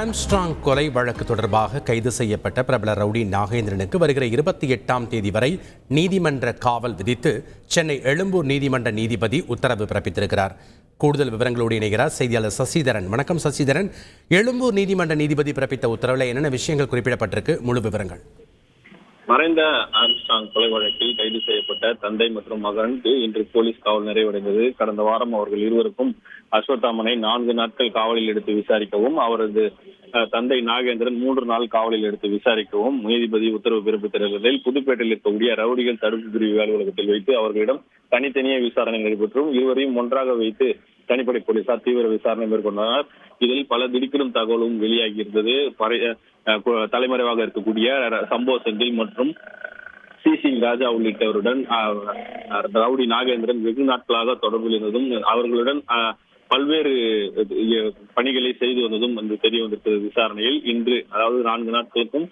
Armstrong கொலை வழக்கு தொடர்பாக கைது செய்யப்பட்ட பிரபல ரவுடி நாகேந்திரனுக்கு வருகிற 28ஆம் தேதி வரை நீதிமன்ற காவல் விதித்து சென்னை எழும்பூர் நீதிமன்ற நீதிபதி உத்தரவு பிறப்பித்திருக்கிறார். கூடுதல் விவரங்களோடு இணைகிறார் செய்தியாளர் சசிதரன். வணக்கம் சசிதரன். எழும்பூர் நீதிமன்ற நீதிபதி பிறப்பித்த உத்தரவில் என்னென்ன விஷயங்கள் குறிப்பிடப்பட்டிருக்கு? முழு விவரங்கள். மறைந்த ஆம்ஸ்ட்ராங் கொலை வழக்கில் கைது செய்யப்பட்ட தந்தை மற்றும் மகனுக்கு இன்று போலீஸ் காவல் நிறைவடைந்தது. கடந்த வாரம் அவர்கள் இருவருக்கும் அஸ்வத்தாமனை 4 நாட்கள் காவலில் எடுத்து விசாரிக்கவும், அவரது தந்தை நாகேந்திரன் 3 நாள் காவலில் எடுத்து விசாரிக்கவும் நீதிபதி உத்தரவு பிறப்பித்திருந்ததில் புதுப்பேட்டையில் இருக்கக்கூடிய ரவுடிகள் தடுப்பு பிரிவு அலுவலகத்தில் வைத்து அவர்களிடம் தனித்தனியே விசாரணை நடைபெற்றும் இருவரையும் ஒன்றாக வைத்து தனிப்படை போலீசார் தீவிர விசாரணை மேற்கொண்டனர். இதில் பல திடுக்கிடும் தகவலும் வெளியாகி இருந்தது. தலைமறைவாக இருக்கக்கூடிய சம்போ செந்தில் மற்றும் சிசி ராஜா உள்ளிட்டவருடன் ரவுடி நாகேந்திரன் வெகு நாட்களாக தொடர்பில் இருந்ததும் அவர்களுடன் பல்வேறு பணிகளை செய்து வந்ததும் தெரிய வந்திருக்கிறது. விசாரணையில் இன்று, அதாவது 4 நாட்களுக்கும்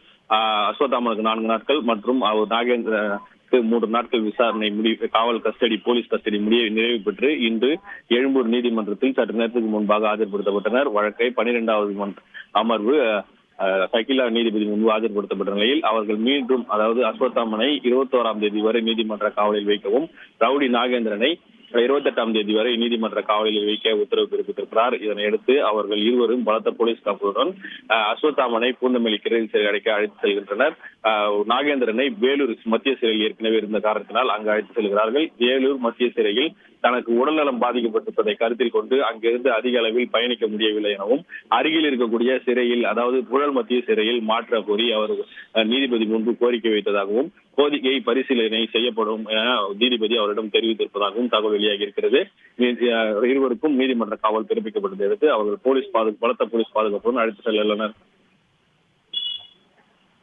அஸ்வத்தாமனுக்கு 4 நாட்கள் மற்றும் நாகேந்திரனுக்கு 3 நாட்கள் விசாரணை காவல் கஸ்டடி, போலீஸ் கஸ்டடி நிறைவு பெற்று இன்று எழும்பூர் நீதிமன்றத்தில் சற்று நேரத்துக்கு முன்பாக ஆஜர்படுத்தப்பட்டனர். வழக்கை 12வது அமர்வு சகிலா நீதிபதி முன்பு ஆஜர்படுத்தப்பட்ட நிலையில் அவர்கள் மீண்டும், அதாவது அஸ்வத்தாமனை 21ஆம் தேதி வரை நீதிமன்ற காவலில் வைக்கவும், ரவுடி நாகேந்திரனை 28ஆம் தேதி வரை நீதிமன்ற காவலில் வைக்க உத்தரவு பிறப்பித்திருக்கிறார். இதனையடுத்து அவர்கள் இருவரும் பலத்த போலீஸ் காவலுடன் அஸ்வத்தாமனை பூந்தமல்லி கிரைல் சிறை அடைக்க அழைத்து செல்கின்றனர். நாகேந்திரனை வேலூர் மத்திய சிறையில் ஏற்கனவே இருந்த காரணத்தினால் அங்கு அழைத்து செல்கிறார்கள். வேலூர் மத்திய சிறையில் தனக்கு உடல்நலம் பாதிக்கப்பட்டிருப்பதை கருத்தில் கொண்டு அங்கிருந்து அதிக அளவில் பயணிக்க முடியவில்லை எனவும், அருகில் இருக்கக்கூடிய சிறையில், அதாவது புழல் மத்திய சிறையில் மாற்ற கோரி அவர் நீதிபதி முன்பு கோரிக்கை வைத்ததாகவும், கோரிக்கை பரிசீலனை செய்யப்படும் என நீதிபதி அவரிடம் தெரிவித்திருப்பதாகவும் தகவல் வெளியாகி இருக்கிறது. இருவருக்கும் நீதிமன்ற காவல் பிறப்பிக்கப்பட்டதை அடுத்து அவர்கள் பலத்த போலீஸ் பாதுகாப்புடன் அழைத்து செல்லனர்.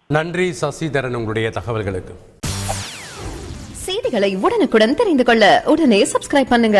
நன்றி சசிதரன், உங்களுடைய தகவல்களுக்கு. செய்திகளை உடனுக்குடன் தெரிந்து கொள்ள உடனே சப்ஸ்கிரைப் பண்ணுங்க.